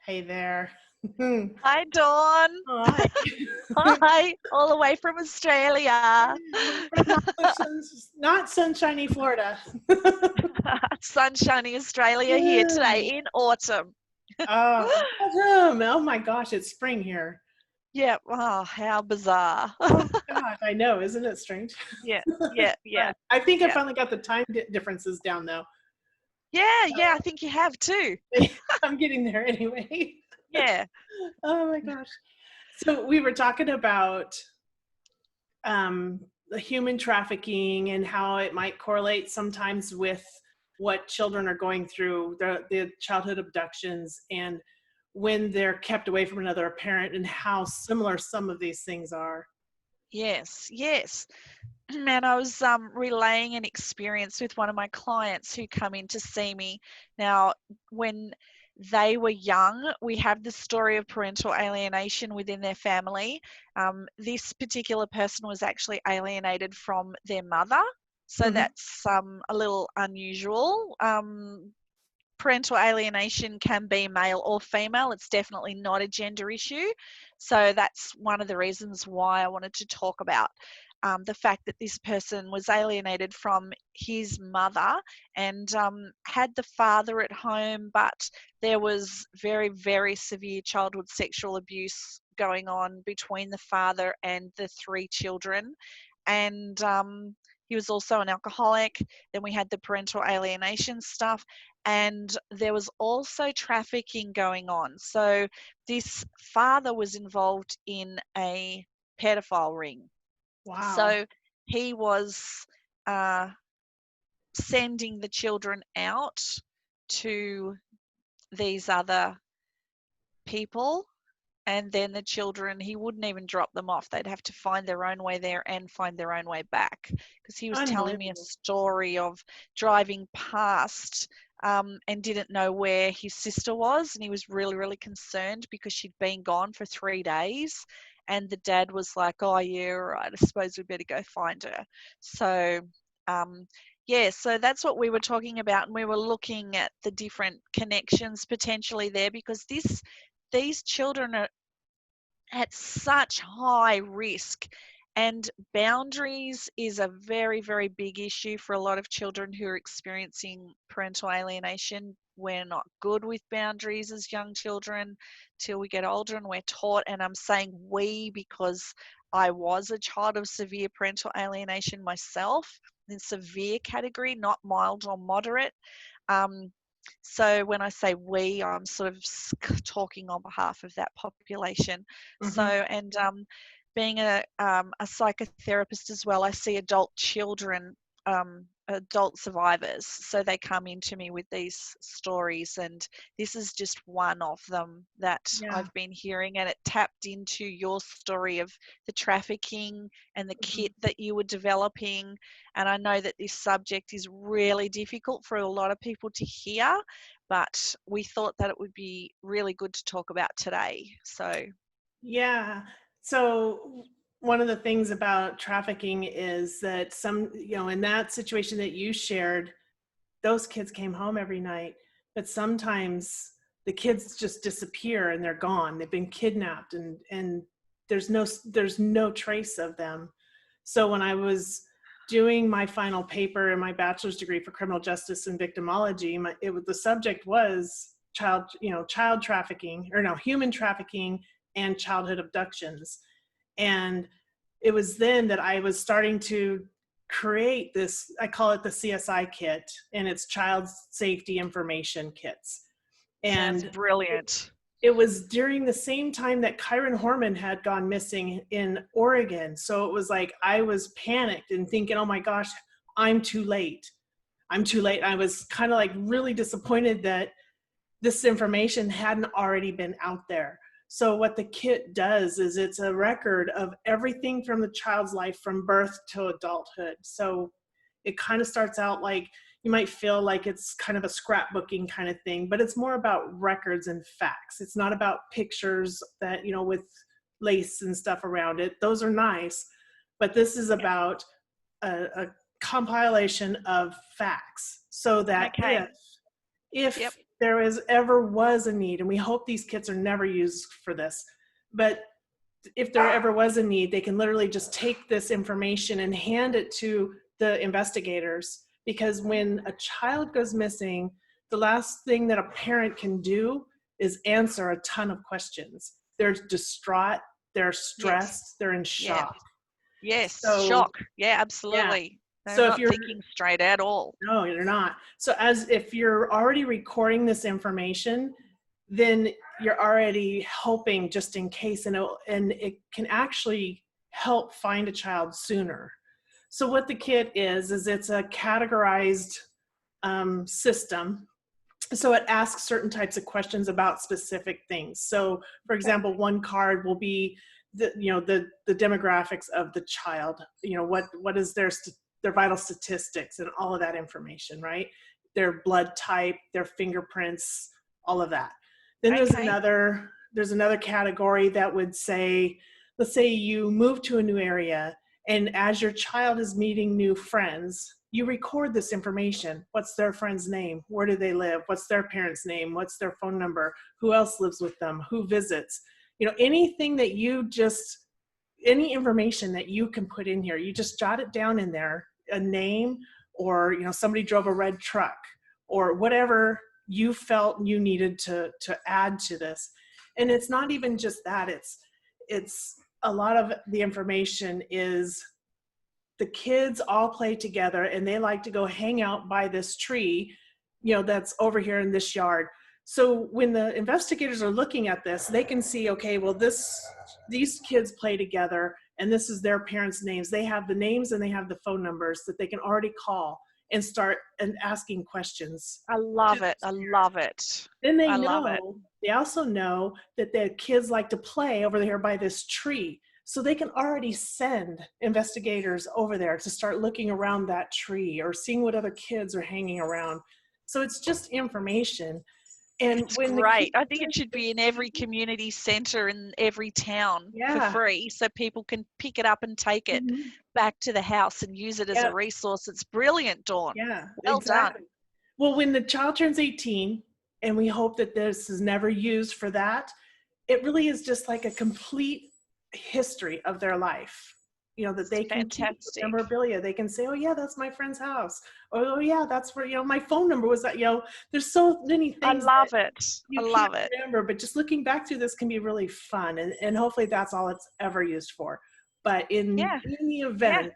Hey there. Hi, Dawn. Hi. Hi, all the way from Australia. Not sunshiny Florida. Sunshiny Australia here today in autumn. Autumn. Oh my gosh, it's spring here. Yeah, oh, how bizarre. Oh God, I know. Isn't it strange? Yeah, yeah, yeah, I think I yeah. finally got the time differences down though. Yeah, I think you have too. I'm getting there anyway. Yeah. Oh my gosh. So we were talking about the human trafficking and how it might correlate sometimes with what children are going through, the childhood abductions, and when they're kept away from another parent, and how similar some of these things are. Yes, yes. And I was relaying an experience with one of my clients who come in to see me. Now, when they were young, we have the story of parental alienation within their family. This particular person was actually alienated from their mother, so Mm-hmm. that's a little unusual. Parental alienation can be male or female. It's definitely not a gender issue. So that's one of the reasons why I wanted to talk about the fact that this person was alienated from his mother and had the father at home, but there was very, very severe childhood sexual abuse going on between the father and the 3 children. And he was also an alcoholic. Then we had the parental alienation stuff, and there was also trafficking going on. So this father was involved in a pedophile ring. Wow. So he was uh, sending the children out to these other people, and then the children, he wouldn't even drop them off. They'd have to find their own way there and find their own way back, because he was telling me a Unbelievable. story of driving past and didn't know where his sister was, and he was really, really concerned because she'd been gone for 3 days, and the dad was like, oh yeah, all right, I suppose we better go find her. So yeah, so that's what we were talking about, and we were looking at the different connections potentially there, because these children are at such high risk, and boundaries is a very, very big issue for a lot of children who are experiencing parental alienation. We're not good with boundaries as young children till we get older, and we're taught, and I'm saying we because I was a child of severe parental alienation myself, in severe category, not mild or moderate. So when I say we, I'm sort of talking on behalf of that population. So, Mm-hmm. and being a psychotherapist as well, I see adult children, adult survivors. So they come into me with these stories, and this is just one of them that Yeah. I've been hearing, and it tapped into your story of the trafficking and the Mm-hmm. kit that you were developing. And I know that this subject is really difficult for a lot of people to hear, but we thought that it would be really good to talk about today. So, Yeah. So one of the things about trafficking is that in that situation that you shared, those kids came home every night, but sometimes the kids just disappear and they're gone. They've been kidnapped, and there's no trace of them. So when I was doing my final paper in my bachelor's degree for criminal justice and victimology, the subject was child trafficking, or no, human trafficking and childhood abductions. And it was then that I was starting to create this, I call it the CSI kit, and it's child safety information kits. sounds And brilliant. it was during the same time that Kyron Horman had gone missing in Oregon. So it was like I was panicked and thinking, oh my gosh, I'm too late. I'm too late. I was kind of like really disappointed that this information hadn't already been out there. So what the kit does is it's a record of everything from the child's life from birth to adulthood. So it kind of starts out like, you might feel like it's kind of a scrapbooking kind of thing, but it's more about records and facts. It's not about pictures that, with lace and stuff around it. Those are nice, but this is Yep. about a compilation of facts, so that Okay. if Yep. ever was a need, and we hope these kits are never used for this, but if there ever was a need, they can literally just take this information and hand it to the investigators. Because when a child goes missing, the last thing that a parent can do is answer a ton of questions. They're distraught, they're stressed, they're in shock. Yes, So, shock. Yeah, absolutely. They're so not thinking straight at all. No, you're not. So if you're already recording this information, then you're already helping just in case, and it can actually help find a child sooner. So what the kit is it's a categorized system. So it asks certain types of questions about specific things. So for example, one card will be the demographics of the child, what is their vital statistics and all of that information, right? Their blood type, their fingerprints, all of that. Then there's another category that would say, let's say you move to a new area, and as your child is meeting new friends, you record this information. What's their friend's name? Where do they live? What's their parents' name? What's their phone number? Who else lives with them? Who visits? Anything that any information that you can put in here, you just jot it down in there, a name, or somebody drove a red truck, or whatever you felt you needed to add to this. And it's not even just that, it's a lot of the information is the kids all play together and they like to go hang out by this tree, that's over here in this yard. So when the investigators are looking at this, they can see, okay, well, these kids play together and this is their parents' names. They have the names and they have the phone numbers that they can already call and start asking questions. I love it. I love it. Then they also know that the kids like to play over there by this tree. So they can already send investigators over there to start looking around that tree or seeing what other kids are hanging around. So it's just information. And it's great. I think it should be in every community center in every town for free, so people can pick it up and take it back to the house and use it as a resource. It's brilliant, Dawn. Yeah, well done. Well, when the child turns 18, and we hope that this is never used for that, it really is just like a complete history of their life. That they can keep memorabilia. They can say, oh yeah, that's my friend's house. Oh yeah, that's where, my phone number was that, there's so many things. I love it. I love it. Remember, but just looking back through this can be really fun. And hopefully that's all it's ever used for. But in the event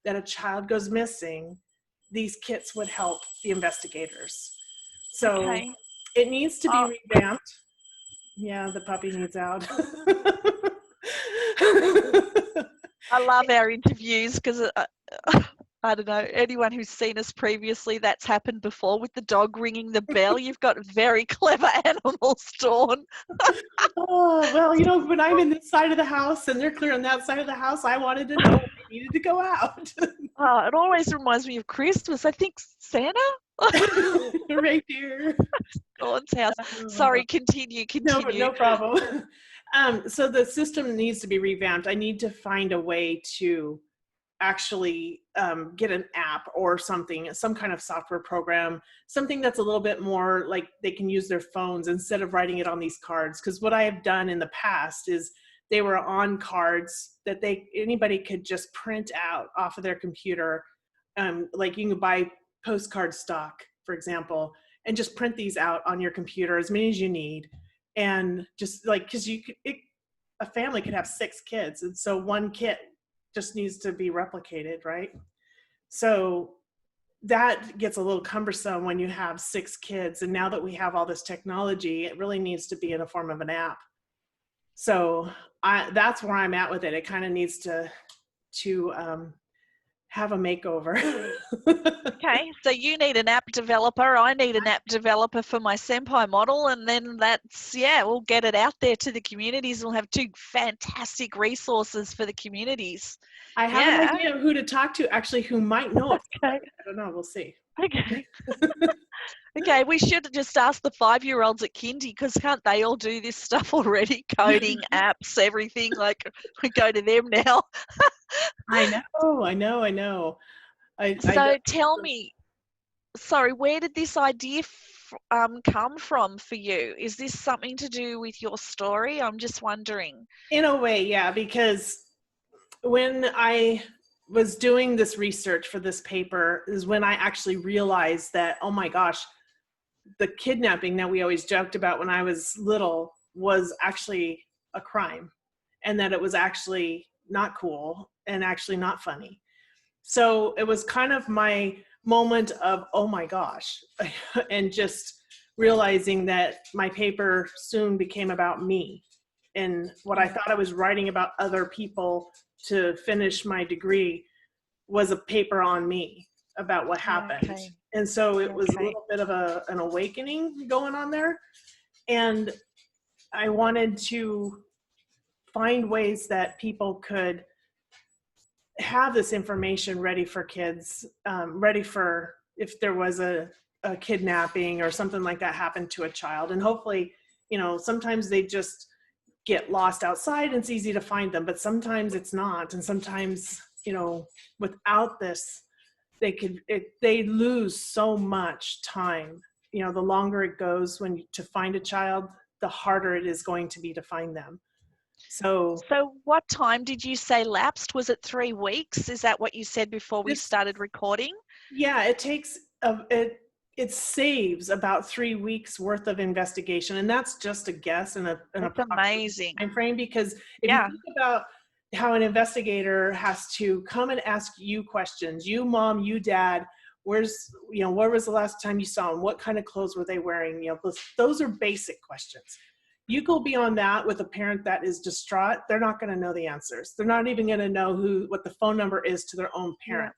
that a child goes missing, these kits would help the investigators. So it needs to be revamped. Yeah, the puppy needs out. I love our interviews because I don't know, anyone who's seen us previously, that's happened before with the dog ringing the bell. You've got very clever animals, Dawn. Oh, well, when I'm in this side of the house and they're clear on that side of the house, I wanted to know when they needed to go out. It always reminds me of Christmas. I think Santa? Right here. Dawn's house. Sorry, continue. No problem. So the system needs to be revamped. I need to find a way to actually get an app or something, some kind of software program, something that's a little bit more like they can use their phones instead of writing it on these cards. Because what I have done in the past is they were on cards that anybody could just print out off of their computer. Like you can buy postcard stock, for example, and just print these out on your computer, as many as you need. And just because a family could have 6 kids, and so one kit just needs to be replicated, right? So that gets a little cumbersome when you have 6 kids, and now that we have all this technology, it really needs to be in a form of an app. So that's where I'm at with it. It kind of needs to have a makeover. Okay, so you need an app developer. I need an app developer for my Senpai model, and then we'll get it out there to the communities. We'll have 2 fantastic resources for the communities. I have an idea of who to talk to, actually, who might know it. Okay. I don't know. We'll see. Okay. Okay, we should just ask the 5-year-olds at kindy, because can't they all do this stuff already? Coding, apps, everything. Like, we go to them now. I know. So tell me, sorry, where did this idea come from for you? Is this something to do with your story? I'm just wondering. In a way, yeah, because when I was doing this research for this paper is when I actually realized that, oh my gosh, the kidnapping that we always joked about when I was little was actually a crime, and that it was actually not cool and actually not funny. So it was kind of my moment of, oh my gosh, and just realizing that my paper soon became about me. And what I thought I was writing about other people to finish my degree was a paper on me about what happened. Okay. And so it was a Okay. little bit of an awakening going on there. And I wanted to find ways that people could have this information ready for kids, ready for if there was a kidnapping or something like that happened to a child. And hopefully, sometimes they just get lost outside and it's easy to find them, but sometimes it's not. And sometimes, without this, they lose so much time. The longer it goes to find a child, the harder it is going to be to find them. So what time did you say lapsed? Was it 3 weeks? Is that what you said before we this, started recording? yeah, it takes it saves about 3 weeks worth of investigation, and that's just a guess and an That's approximate amazing. time frame. Because if you Yeah. think about how an investigator has to come and ask you questions, you mom, you dad, where was the last time you saw them, what kind of clothes were they wearing, those are basic questions. You go beyond that with a parent that is distraught, they're not going to know the answers. They're not even going to know what the phone number is to their own Yeah. parent.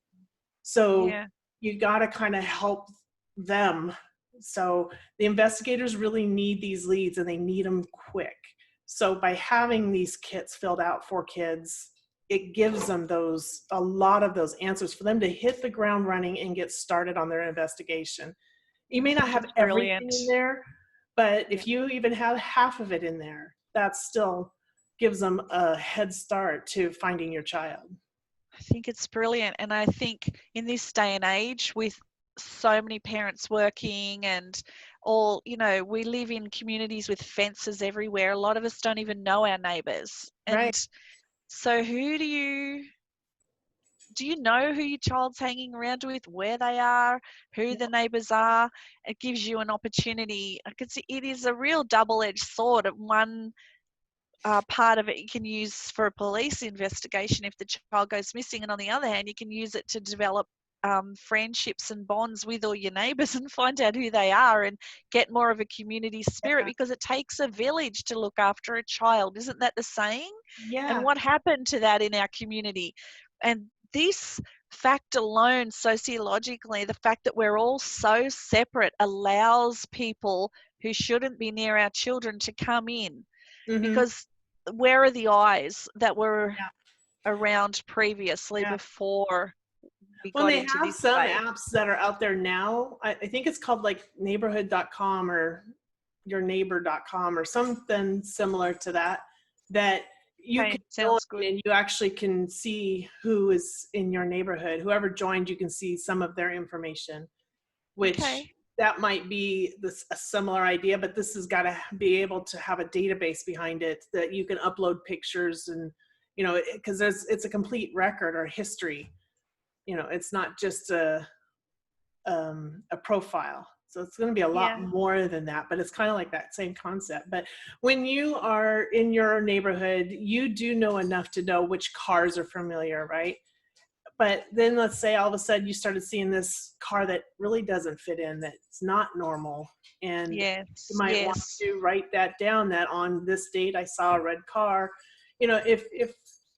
So Yeah. you got to kind of help them. So the investigators really need these leads and they need them quick. So by having these kits filled out for kids, it gives them a lot of those answers for them to hit the ground running and get started on their investigation. You may not have It's everything brilliant. in there, but Yeah. if you even have half of it in there, that still gives them a head start to finding your child. I think it's brilliant. And I think in this day and age, with so many parents working and all, we live in communities with fences everywhere. A lot of us don't even know our neighbours. Right. And so do you know who your child's hanging around with, where they are, who the neighbours are? It gives you an opportunity. I could see it is a real double-edged sword. One part of it you can use for a police investigation if the child goes missing, and on the other hand you can use it to develop friendships and bonds with all your neighbours and find out who they are and get more of a community spirit, because it takes a village to look after a child. Isn't that the saying? And Yeah. what happened to that in our community? And this fact alone, sociologically, the fact that we're all so separate allows people who shouldn't be near our children to come in, Mm-hmm. because where are the eyes that were Yeah. around previously Yeah. before we Well, got they into have this some space? apps that are out there now. I think it's called like neighborhood.com or yourneighbor.com or something similar to that, that you Okay, can join sounds good. and you actually can see who is in your neighborhood. Whoever joined, you can see some of their information, which Okay. that might be a similar idea, but this has got to be able to have a database behind it that you can upload pictures and, because it's a complete record or history. It's not just a profile. So it's going to be a lot Yeah. more than that, but it's kind of like that same concept. But when you are in your neighborhood, you do know enough to know which cars are familiar, right? But then let's say all of a sudden you started seeing this car that really doesn't fit in, that's not normal. And you Yes. might want Yes. to write that down, that on this date I saw a red car. If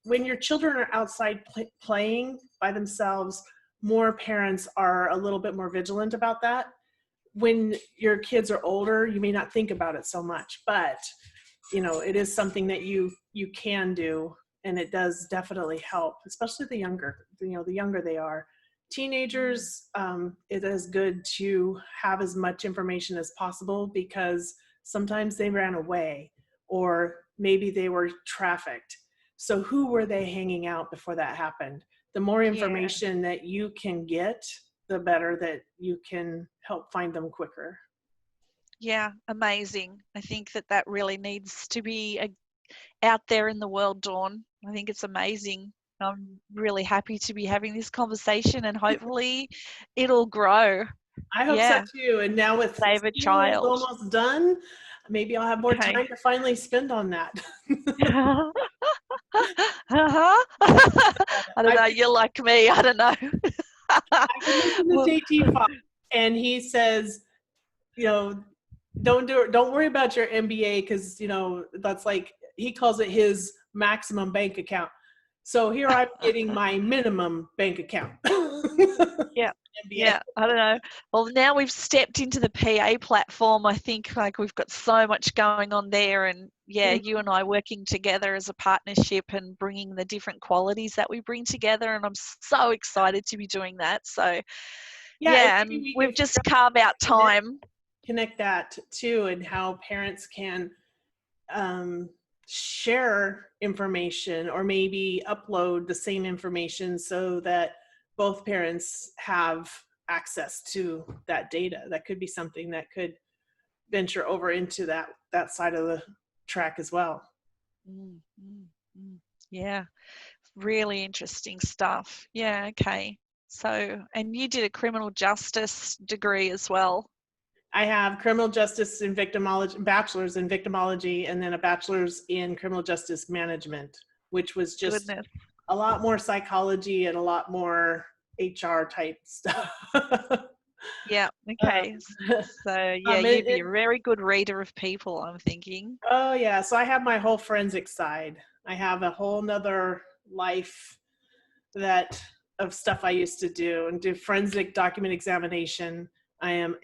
when your children are outside playing by themselves, more parents are a little bit more vigilant about that. When your kids are older, you may not think about it so much, but it is something that you can do, and it does definitely help, especially the younger they are. Teenagers, it is good to have as much information as possible, because sometimes they ran away or maybe they were trafficked. So who were they hanging out before that happened? The more Yeah. information that you can get, the better that you can help find them quicker. Yeah, amazing. I think that really needs to be out there in the world, Dawn. I think it's amazing. I'm really happy to be having this conversation, and hopefully it'll grow. I hope so Yeah, too. And now with save a school child. almost done, maybe I'll have more Okay. time to finally spend on that. Uh-huh. I don't I know. could, You're like me. I don't know. I could listen to Well, JT Fox, and he says, you know, don't worry about your MBA, because, you know, that's like, he calls it his maximum bank account. So here I'm getting my minimum bank account. yeah. MBA. Yeah, I don't know. Well, now we've stepped into the PA platform. I think like we've got so much going on there, and yeah, you and I working together as a partnership and bringing the different qualities that we bring together, and I'm so excited to be doing that. So Yeah, and yeah, maybe and we can we've just carved out time. connect that too, and how parents can share information, or maybe upload the same information so that both parents have access to that data. That could be something that could venture over into that side of the track as well. Mm, mm, mm. Yeah, really interesting stuff. Yeah, okay. So, and you did a criminal justice degree as well. I have criminal justice and victimology, bachelor's in victimology, and then a bachelor's in criminal justice management, which was just Goodness. a lot more psychology and a lot more HR type stuff. Yeah, okay. So, yeah, um, you'd it, be it, a very good reader of people, I'm thinking. oh yeah, so I have my whole forensic side. I have a whole nother life that of stuff I used to do, and do forensic document examination. I'm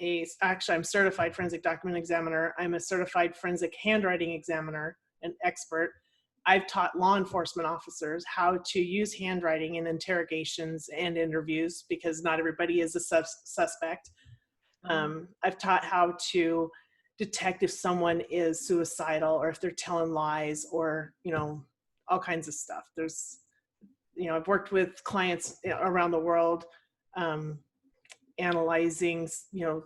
certified forensic document examiner. I'm a certified forensic handwriting examiner, an expert. I've taught law enforcement officers how to use handwriting in interrogations and interviews, because not everybody is a suspect. I've taught how to detect if someone is suicidal, or if they're telling lies, or, you know, all kinds of stuff. I've worked with clients around the world, analyzing,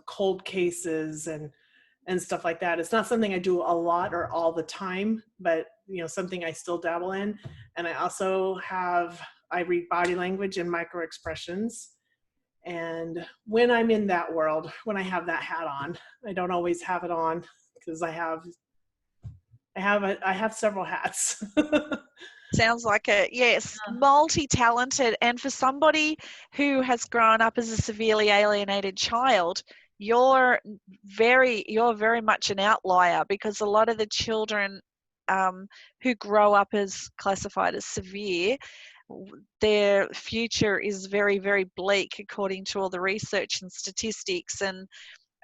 cold cases and stuff like that. It's not something I do a lot or all the time, but, something I still dabble in. And I read body language and micro expressions. And when I'm in that world, when I have that hat on, I don't always have it on, because I have several hats. Sounds like it. Yes, multi-talented. And for somebody who has grown up as a severely alienated child, you're very much an outlier, because a lot of the children who grow up as classified as severe, their future is very, very bleak according to all the research and statistics.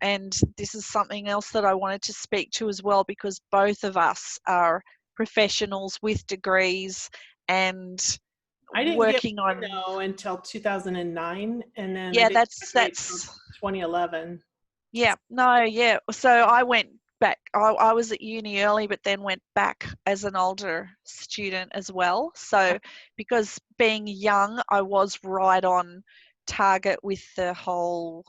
And this is something else that I wanted to speak to as well, because both of us are professionals with degrees and I didn't get working on. until 2009, and then I Yeah, didn't that's graduate until 2011. yeah, no, yeah. So I went back. I was at uni early, but then went back as an older student as well. So because being young, I was right on target with the whole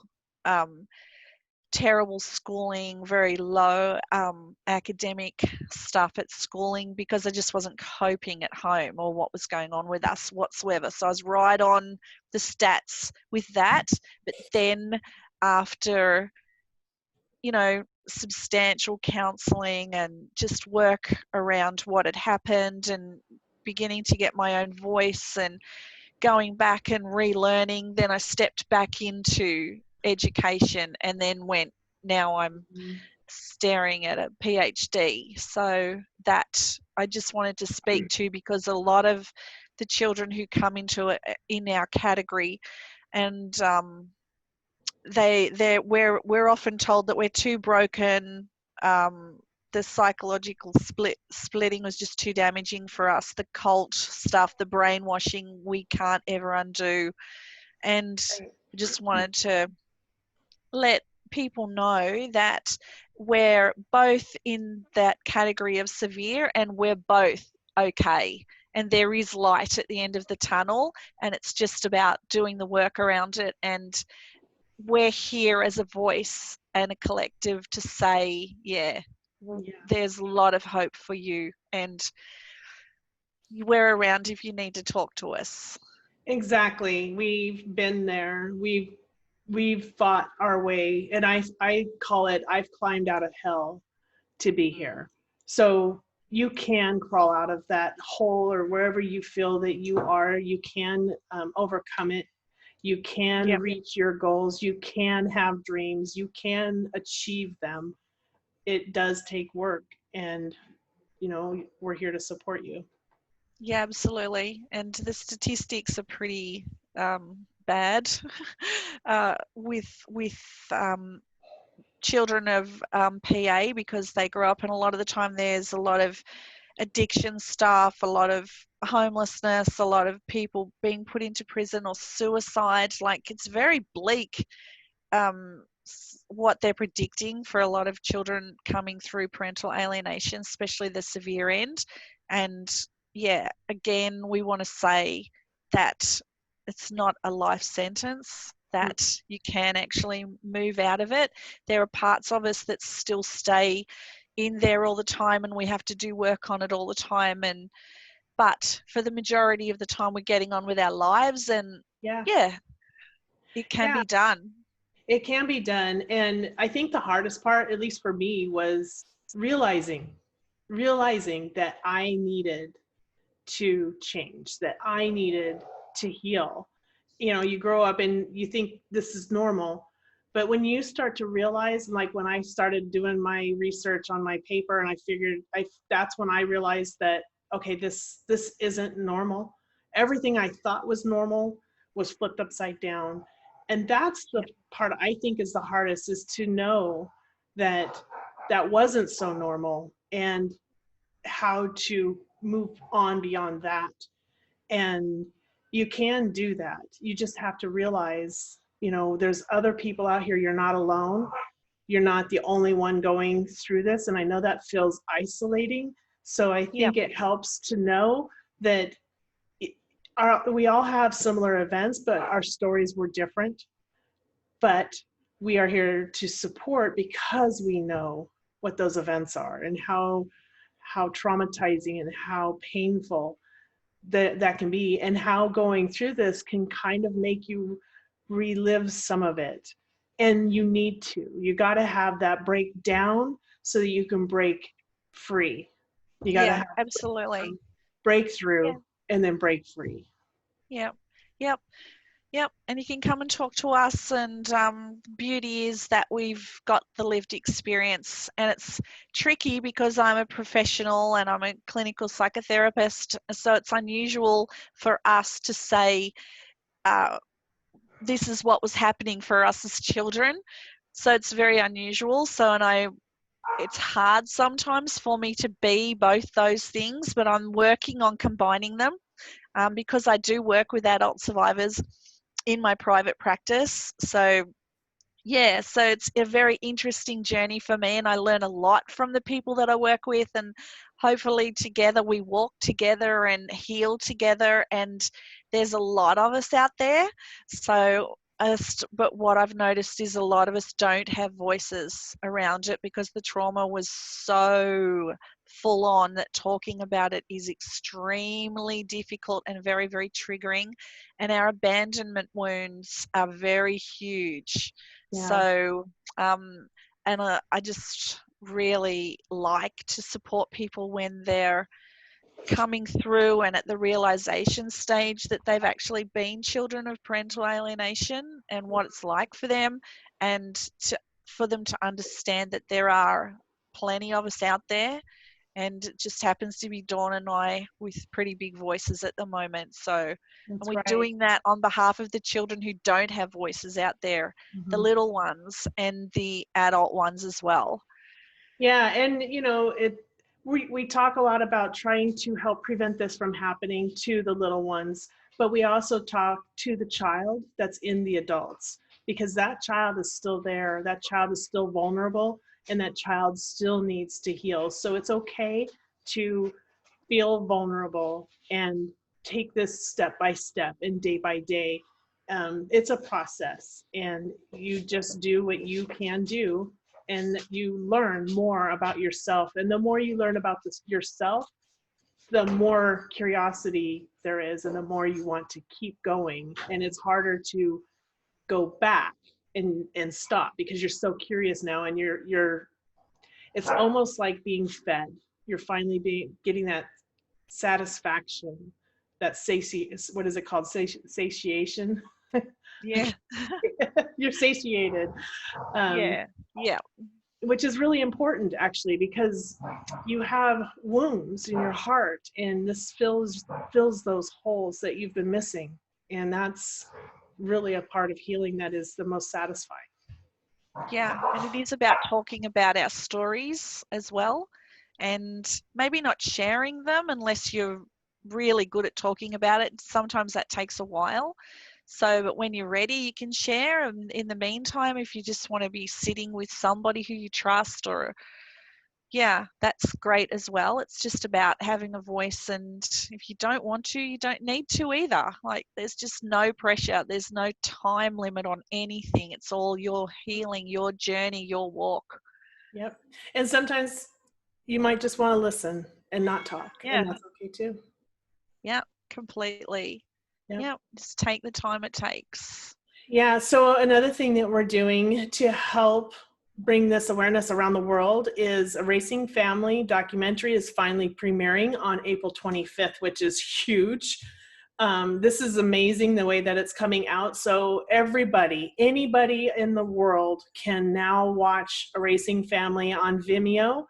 terrible schooling, very low academic stuff at schooling, because I just wasn't coping at home or what was going on with us whatsoever. So I was right on the stats with that. But then after, substantial counselling and just work around what had happened, and beginning to get my own voice and going back and relearning, then I stepped back into education, and then now I'm staring at a PhD. So that I just wanted to speak to, because a lot of the children who come into it in our category, and we're often told that we're too broken. The psychological splitting was just too damaging for us. The cult stuff, the brainwashing, we can't ever undo. And I just wanted to let people know that we're both in that category of severe, and we're both okay. And there is light at the end of the tunnel, and it's just about doing the work around it and we're here as a voice and a collective to say, Yeah. there's a lot of hope for you, and we're around if you need to talk to us. Exactly. We've been there. We've fought our way, and I call it, I've climbed out of hell to be here. So you can crawl out of that hole, or wherever you feel that you are. You can overcome it. You can Yep. reach your goals. You can have dreams. You can achieve them. It does take work, and we're here to support you. Yeah, absolutely. And the statistics are pretty bad with children of PA, because they grow up, and a lot of the time there's a lot of addiction stuff, a lot of homelessness, a lot of people being put into prison or suicide. Like, it's very bleak, what they're predicting for a lot of children coming through parental alienation, especially the severe end. And yeah, again, we want to say that it's not a life sentence, that you can actually move out of it. There are parts of us that still stay in there all the time, and we have to do work on it all the time. But for the majority of the time, we're getting on with our lives, and Yeah. yeah, it can Yeah. be done. It can be done. And I think the hardest part, at least for me, was realizing that I needed to change, that I needed to heal. You grow up and you think this is normal. But when you start to realize, like when I started doing my research on my paper, and I figured that's when I realized that, okay, this isn't normal. Everything I thought was normal was flipped upside down. And that's the part I think is the hardest, is to know that that wasn't so normal, and how to move on beyond that. And you can do that. You just have to realize, there's other people out here. You're not alone. You're not the only one going through this. And I know that feels isolating. So I Yeah. think it helps to know that we all have similar events, but our stories were different. But we are here to support, because we know what those events are, and how traumatizing and how painful that can be, and how going through this can kind of make you relive some of it. And you got to have that breakdown so that you can break free. You got to Yeah, have absolutely. breakthrough Yeah. and then break free. Yeah. Yep. Yep. And you can come and talk to us. And beauty is that we've got the lived experience. And it's tricky because I'm a professional and I'm a clinical psychotherapist. So it's unusual for us to say, this is what was happening for us as children. So it's very unusual. It's hard sometimes for me to be both those things, but I'm working on combining them, because I do work with adult survivors in my private practice. So yeah, so it's a very interesting journey for me, and I learn a lot from the people that I work with, and hopefully together we walk together and heal together. And there's a lot of us out there. So but what I've noticed is a lot of us don't have voices around it, because the trauma was so full on that talking about it is extremely difficult and very, very triggering. And our abandonment wounds are very huge. Yeah. So, and I just really like to support people when they're coming through and at the realization stage that they've actually been children of parental alienation, and what it's like for them, and for them to understand that there are plenty of us out there. And it just happens to be Dawn and I with pretty big voices at the moment. So, and That's we're right. doing that on behalf of the children who don't have voices out there, the Mm-hmm. little ones and the adult ones as well. Yeah, and we talk a lot about trying to help prevent this from happening to the little ones, but we also talk to the child that's in the adults, because that child is still there, that child is still vulnerable, and that child still needs to heal. So it's okay to feel vulnerable and take this step by step and day by day. it's a process, and you just do what you can do, and you learn more about yourself. And the more you learn about yourself, the more curiosity there is, and the more you want to keep going. And it's harder to go back and stop, because you're so curious now, and you're it's almost like being fed. You're finally getting that satisfaction, that what is it called? Satiation. Yeah. You're satiated, Yeah. Yeah. which is really important, actually, because you have wounds in your heart, and this fills those holes that you've been missing. And that's really a part of healing that is the most satisfying. Yeah. And it is about talking about our stories as well, and maybe not sharing them unless you're really good at talking about it. Sometimes that takes a while. So, but when you're ready, you can share. And in the meantime, if you just want to be sitting with somebody who you trust, or yeah, that's great as well. It's just about having a voice, and if you don't want to, you don't need to either. Like, there's just no pressure. There's no time limit on anything. It's all your healing, your journey, your walk. Yep. And sometimes you might just want to listen and not talk, Yeah. and that's okay too. Yeah, completely. Yep. Yeah, just take the time it takes. Yeah. So another thing that we're doing to help bring this awareness around the world is Erasing Family documentary is finally premiering on April 25th, which is huge. This is amazing the way that it's coming out. So anybody in the world can now watch Erasing Family on Vimeo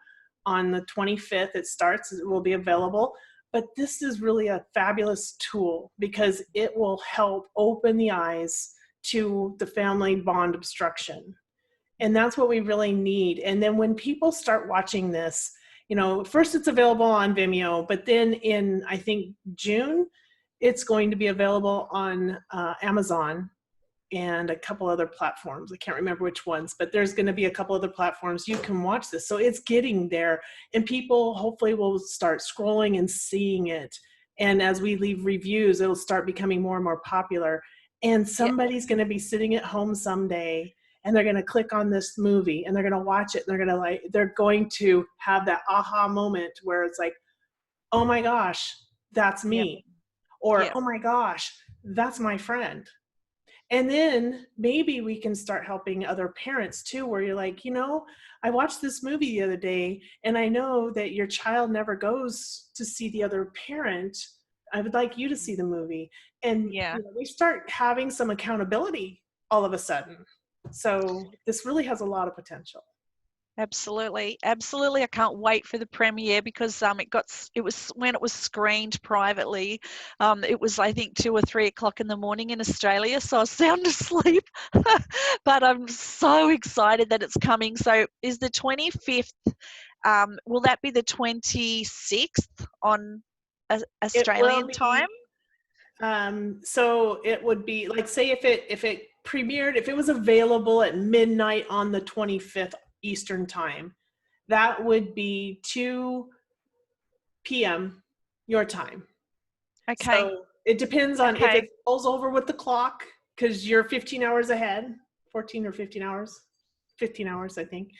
on the 25th. It will be available. But this is really a fabulous tool, because it will help open the eyes to the family bond obstruction. And that's what we really need. And then when people start watching this, first it's available on Vimeo, but then in, I think, June, it's going to be available on Amazon and a couple other platforms. I can't remember which ones, but there's going to be a couple other platforms you can watch this. So it's getting there, and people hopefully will start scrolling and seeing it. And as we leave reviews, it'll start becoming more and more popular. And somebody's going to be sitting at home someday, and they're going to click on this movie, and they're going to watch it, and they're going to have that aha moment where it's like, oh my gosh, that's me. Or, oh my gosh, that's my friend. And then maybe we can start helping other parents too, where you're like, I watched this movie the other day, and I know that your child never goes to see the other parent. I would like you to see the movie. And we start having some accountability all of a sudden. So this really has a lot of potential. Absolutely. I can't wait for the premiere, because it was when it was screened privately. It was, I think, 2 or 3 o'clock in the morning in Australia, so I was sound asleep. But I'm so excited that it's coming. So is the 25th, will that be the 26th on Australian time? So it would be like, say if it premiered, if it was available at midnight on the 25th Eastern time, that would be 2 p.m. your time. Okay. So it depends on if it falls over with the clock, because you're 15 hours ahead, 14 or 15 hours. 15 hours, I think.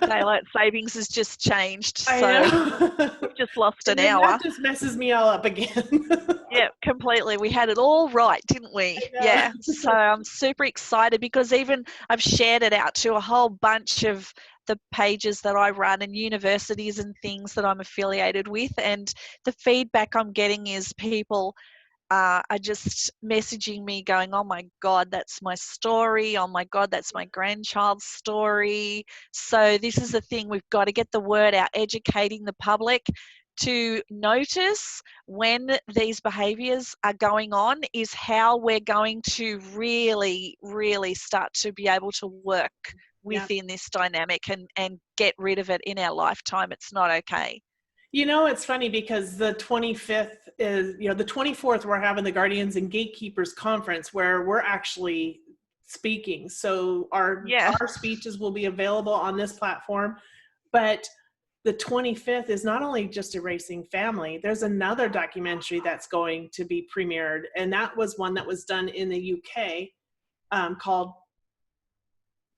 Daylight savings has just changed, so we've just lost an hour. That just messes me all up again. Yeah, completely. We had it all right, didn't we? Yeah. So I'm super excited, because even I've shared it out to a whole bunch of the pages that I run and universities and things that I'm affiliated with, and the feedback I'm getting is people are just messaging me going, oh my God, that's my story. Oh my God, that's my grandchild's story. So this is the thing, we've got to get the word out, educating the public to notice when these behaviours are going on, is how we're going to really, really start to be able to work within this dynamic and get rid of it in our lifetime. It's not okay. It's funny, because the 25th is, the 24th, we're having the Guardians and Gatekeepers Conference, where we're actually speaking. So our speeches will be available on this platform. But the 25th is not only just Erasing Family, there's another documentary that's going to be premiered. And that was one that was done in the UK, called,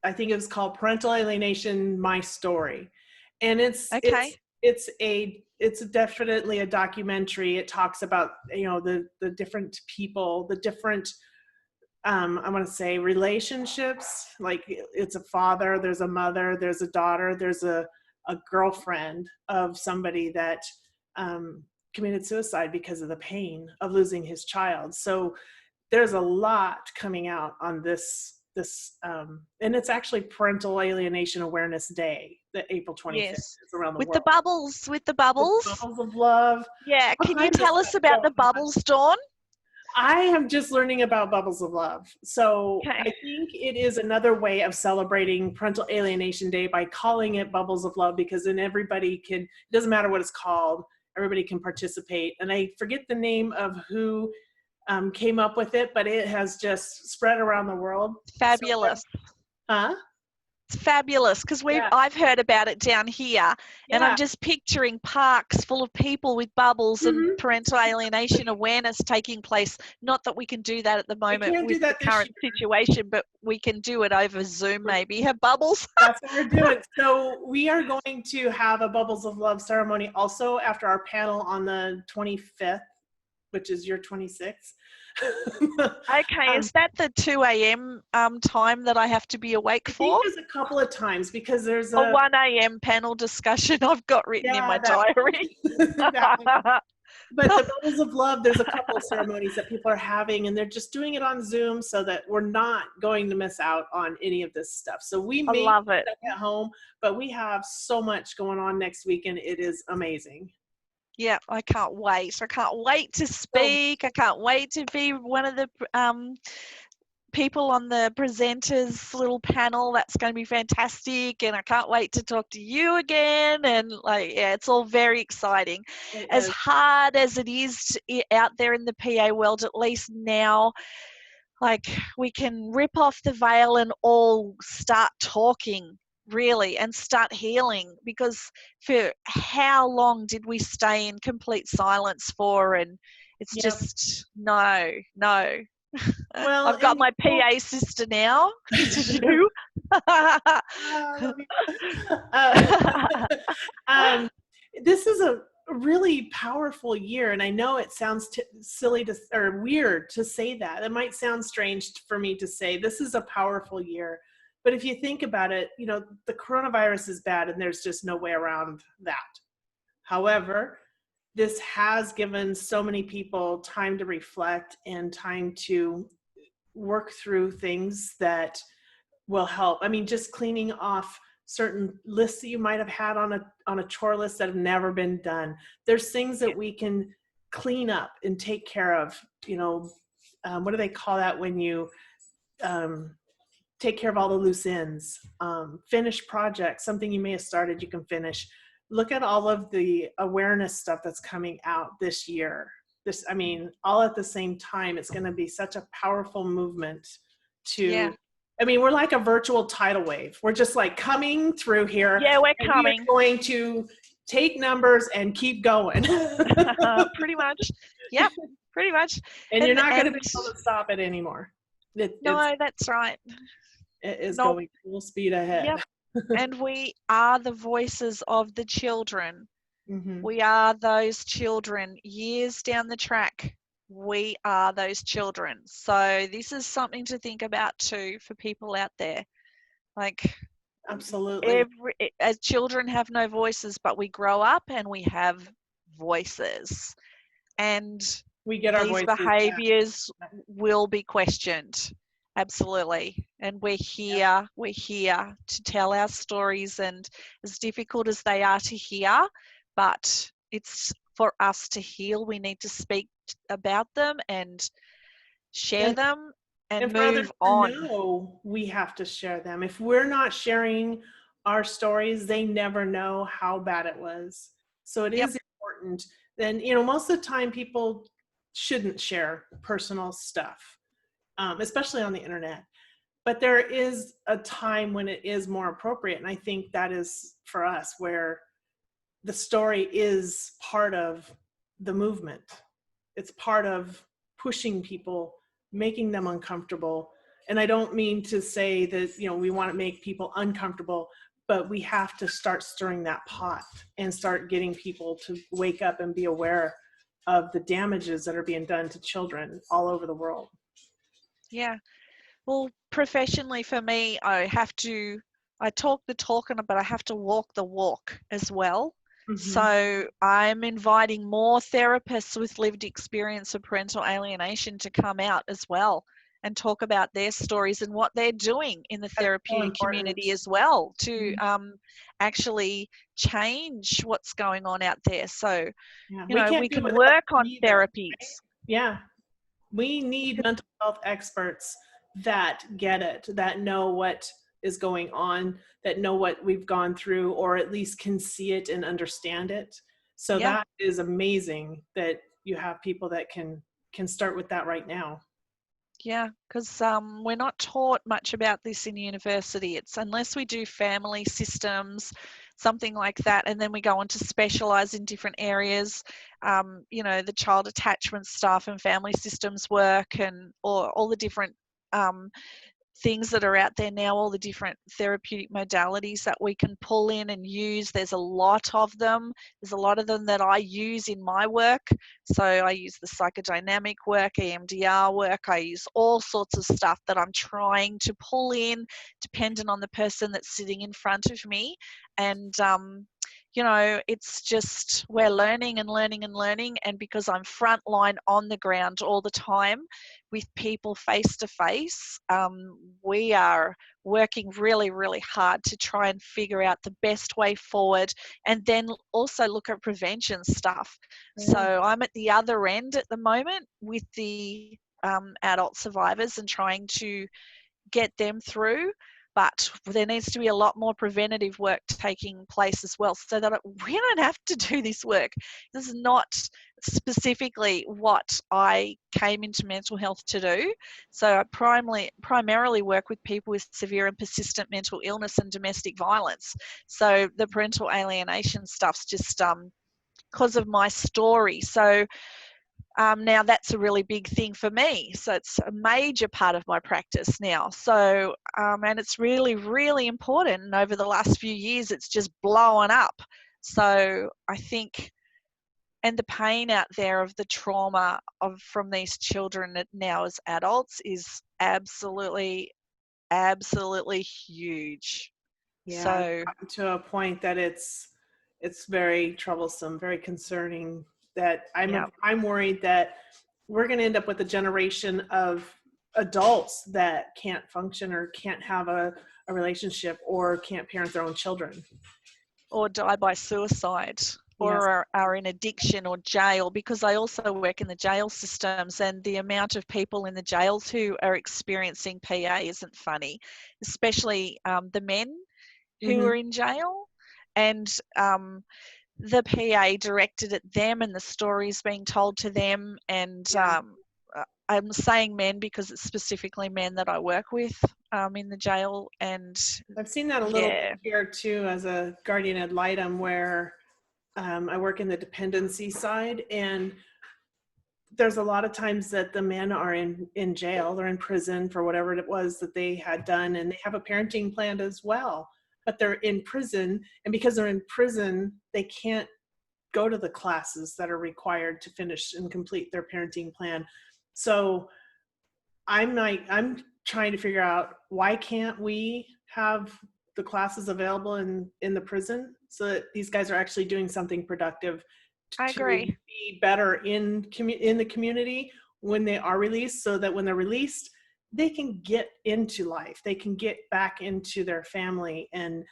I think it was called Parental Alienation, My Story. And Okay. it's definitely a documentary. It talks about, the different people, the different, I want to say relationships. Like, it's a father, there's a mother, there's a daughter, there's a girlfriend of somebody that committed suicide because of the pain of losing his child. So there's a lot coming out on this, and it's actually Parental Alienation Awareness Day, the April 25th. Yes. It's around the With world. the bubbles. Bubbles of love. Yeah. All Can you kinds of tell us stuff about going the on. bubbles, Dawn? I am just learning about Bubbles of Love. So Okay. I think it is another way of celebrating Parental Alienation Day by calling it Bubbles of Love, because then everybody can, it doesn't matter what it's called, everybody can participate. And I forget the name of who came up with it, but it has just spread around the world. Fabulous. Huh? It's fabulous, because Yeah. I've heard about it down here, and I'm Yeah. just picturing parks full of people with bubbles and Mhm. parental alienation awareness taking place. Not that we can do that at the We moment can't with do the that this current year. situation, but we can do it over Zoom, maybe have bubbles. That's what we're doing. So we are going to have a Bubbles of Love ceremony also after our panel on the 25th, which is your 26th. Okay, is that the 2 a.m. Time that I have to be awake I for? think there's a couple of times, because there's A 1 a.m. panel discussion I've got written in my diary. that one. But the Bubbles of Love, there's a couple of ceremonies that people are having, and they're just doing it on Zoom so that we're not going to miss out on any of this stuff. So we I may be love it. stuck at home, but we have so much going on next week, and it is amazing. Yeah, I can't wait. I can't wait to speak. I can't wait to be one of the people on the presenters little panel. That's going to be fantastic, and I can't wait to talk to you again. And it's all very exciting. As hard as it is out there in the PA world, at least now, we can rip off the veil and all start talking, really, and start healing, because for how long did we stay in complete silence for? And it's just no. Well, I've got my PA sister now. This is you. This is a really powerful year, and I know it sounds silly or weird to say that. It might sound strange for me to say this is a powerful year, but if you think about it, the coronavirus is bad, and there's just no way around that. However, this has given so many people time to reflect and time to work through things that will help. I mean, just cleaning off certain lists that you might have had on a chore list that have never been done. There's things that we can clean up and take care of. What do they call that when you take care of all the loose ends? Finish projects, something you may have started, you can finish. Look at all of the awareness stuff that's coming out this year. All at the same time. It's going to be such a powerful movement we're like a virtual tidal wave. We're just coming through here. Yeah, we're coming. We're going to take numbers and keep going. Pretty much. Yep, pretty much. And you're not going to be able to stop it anymore. No, that's right. It is going full speed ahead. Yep. And we are the voices of the children. Mm-hmm. We are those children years down the track. We are those children. So this is something to think about too for people out there. Absolutely. As children have no voices, but we grow up and we have voices. And we get our these behaviors will be questioned. Absolutely. And we're here to tell our stories, and as difficult as they are to hear, but it's for us to heal. We need to speak about them and share them and move on. No, we have to share them. If we're not sharing our stories, they never know how bad it was. So it is important. Then, most of the time people shouldn't share personal stuff, especially on the internet. But there is a time when it is more appropriate. And I think that is for us, where the story is part of the movement. It's part of pushing people, making them uncomfortable. And I don't mean to say that, we want to make people uncomfortable, but we have to start stirring that pot and start getting people to wake up and be aware of the damages that are being done to children all over the world. Yeah. Well, professionally for me, I talk the talk, but I have to walk the walk as well. Mm-hmm. So I'm inviting more therapists with lived experience of parental alienation to come out as well and talk about their stories and what they're doing in the therapeutic community as well to actually change what's going on out there. So, we can work on therapies. Right? Yeah. We need mental health experts that get it, that know what is going on, that know what we've gone through, or at least can see it and understand it. So that is amazing that you have people that can start with that right now. Yeah, because we're not taught much about this in university. It's unless we do family systems, something like that, and then we go on to specialize in different areas, the child attachment stuff and family systems work or all the different things that are out there now, all the different therapeutic modalities that we can pull in and use. There's a lot of them. There's a lot of them that I use in my work. So I use the psychodynamic work, EMDR work. I use all sorts of stuff that I'm trying to pull in, dependent on the person that's sitting in front of me. And it's just we're learning and learning and learning. And because I'm frontline on the ground all the time with people face to face, we are working really, really hard to try and figure out the best way forward, and then also look at prevention stuff. Yeah. So I'm at the other end at the moment with the adult survivors and trying to get them through. But there needs to be a lot more preventative work taking place as well, so that we don't have to do this work. This is not specifically what I came into mental health to do. So I primarily work with people with severe and persistent mental illness and domestic violence. So the parental alienation stuff's just because of my story. So now that's a really big thing for me. So it's a major part of my practice now. So, and it's really, really important. And over the last few years, it's just blowing up. So I think, and the pain out there of the trauma from these children now as adults is absolutely, absolutely huge. Yeah, so to a point that it's very troublesome, very concerning. That I'm worried that we're going to end up with a generation of adults that can't function or can't have a relationship or can't parent their own children. Or die by suicide. Or are in addiction or jail, because I also work in the jail systems, and the amount of people in the jails who are experiencing PA isn't funny, especially the men who are in jail. And the PA directed at them and the stories being told to them. And I'm saying men because it's specifically men that I work with in the jail. And I've seen that a little bit here too as a guardian ad litem, where I work in the dependency side, and there's a lot of times that the men are in jail, they're in prison for whatever it was that they had done, and they have a parenting plan as well, but they're in prison, and because they're in prison, they can't go to the classes that are required to finish and complete their parenting plan. So I'm trying to figure out, why can't we have the classes available in the prison so that these guys are actually doing something productive to be better in the community when they are released, so that when they're released, they can get into life, they can get back into their family. And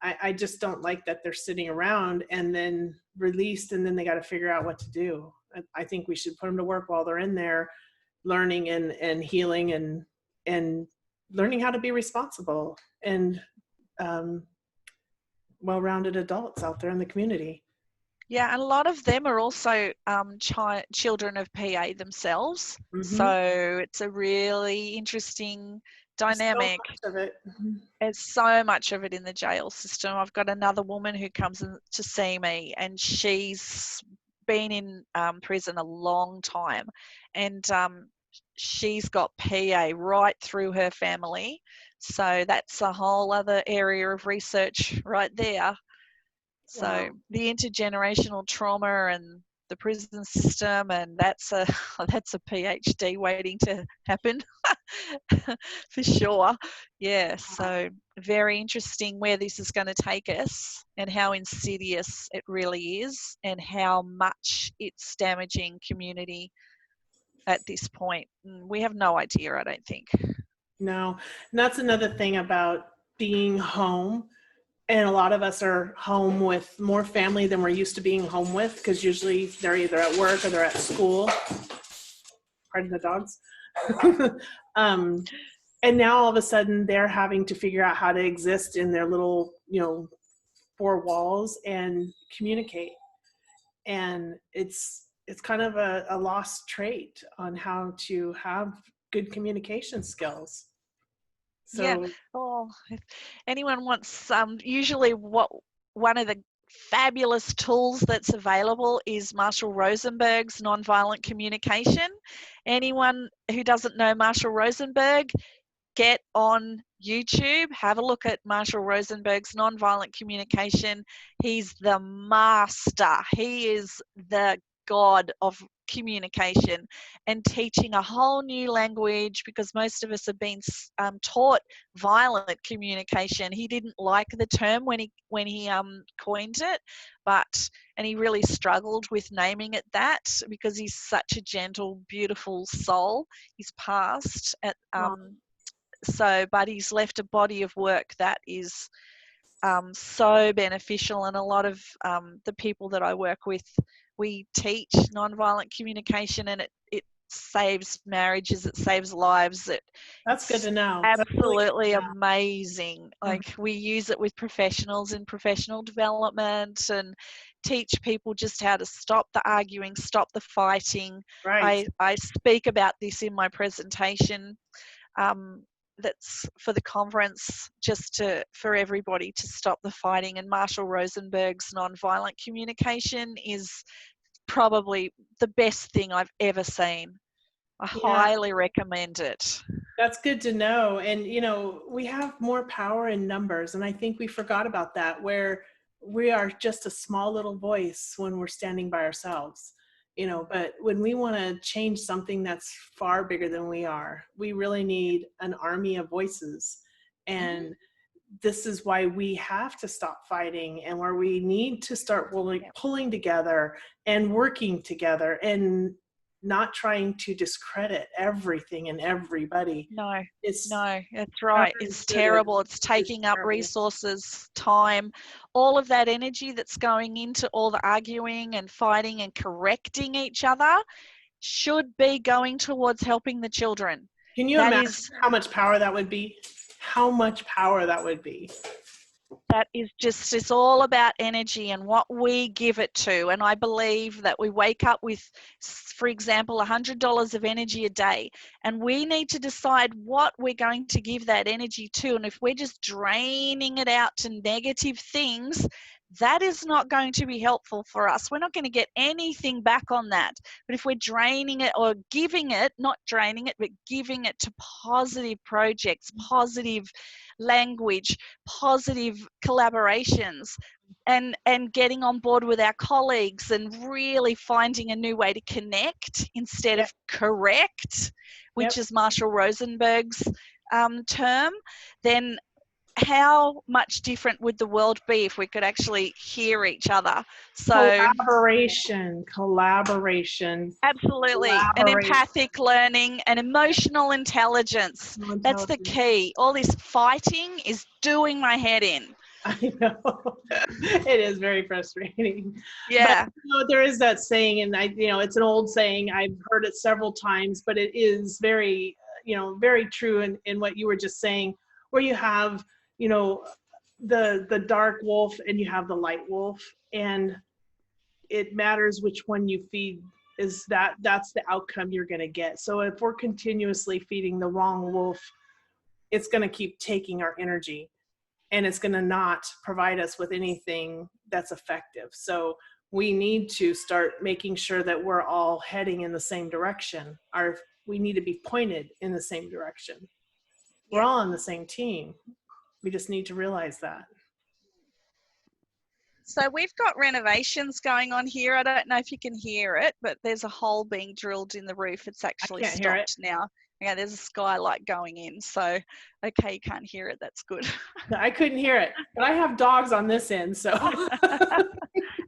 I just don't like that they're sitting around and then released and then they got to figure out what to do. I think we should put them to work while they're in there, learning and healing and learning how to be responsible and well-rounded adults out there in the community. Yeah, and a lot of them are also children of PA themselves. So it's a really interesting So dynamic. much of it. There's so much of it in the jail system. I've got another woman who comes in to see me, and she's been in prison a long time, and she's got PA right through her family. So that's a whole other area of research right there. So Wow. the intergenerational trauma and the prison system, and that's a that's a PhD waiting to happen for sure. Yeah, so very interesting where this is going to take us and how insidious it really is and how much it's damaging community at this point. We have no idea, I don't think. No, and that's another thing about being home. And a lot of us are home with more family than we're used to being home with, because usually they're either at work or they're at school. Pardon the dogs. And now all of a sudden they're having to figure out how to exist in their little, four walls and communicate. And it's kind of a lost trait on how to have good communication skills. Yeah. So Oh, if anyone wants, usually one of the fabulous tools that's available is Marshall Rosenberg's nonviolent communication. Anyone who doesn't know Marshall Rosenberg, get on YouTube, have a look at Marshall Rosenberg's nonviolent communication. He's the master. He is the god of communication and teaching a whole new language, because most of us have been taught violent communication. He didn't like the term when he coined it, and he really struggled with naming it that, because he's such a gentle, beautiful soul. He's passed at but he's left a body of work that is so beneficial, and a lot of the people that I work with, we teach nonviolent communication, and it saves marriages, it saves lives. that's good to know. Absolutely amazing. Like, we use it with professionals in professional development and teach people just how to stop the arguing, stop the fighting. Right. I speak about this in my presentation. That's for the conference, just for everybody to stop the fighting. And Marshall Rosenberg's nonviolent communication is probably the best thing I've ever seen. I highly recommend it. That's good to know. And, we have more power in numbers. And I think we forgot about that, where we are just a small little voice when we're standing by ourselves. But when we want to change something that's far bigger than we are, we really need an army of voices. And this is why we have to stop fighting, and where we need to start pulling together and working together, and not trying to discredit everything and everybody. No, It's that's right. It's terrible. It's taking up resources, time, all of that energy that's going into all the arguing and fighting and correcting each other should be going towards helping the children. Can you imagine how much power that would be? How much power that would be? That is just, it's all about energy and what we give it to. And I believe that we wake up with, for example, $100 of energy a day, and we need to decide what we're going to give that energy to. And if we're just draining it out to negative things, that is not going to be helpful for us. We're not going to get anything back on that. But if we're draining it, or giving it, not draining it, but giving it to positive projects, positive language, positive collaborations, and getting on board with our colleagues, and really finding a new way to connect instead of correct, which is Marshall Rosenberg's term, then how much different would the world be if we could actually hear each other? So collaboration. Absolutely. And empathic learning and emotional intelligence. That's the key. All this fighting is doing my head in. I know. It is very frustrating. Yeah. But, there is that saying, and it's an old saying. I've heard it several times, but it is very, very true in what you were just saying, where you have, the dark wolf and you have the light wolf, and it matters which one you feed. That's the outcome you're going to get. So if we're continuously feeding the wrong wolf, it's going to keep taking our energy, and it's going to not provide us with anything that's effective. So we need to start making sure that we're all heading in the same direction. We need to be pointed in the same direction. We're all on the same team. We just need to realize that. So we've got renovations going on here. I don't know if you can hear it, but there's a hole being drilled in the roof. It's actually stopped now. Yeah, there's a skylight going in. So, okay, you can't hear it. That's good. No, I couldn't hear it, but I have dogs on this end, so.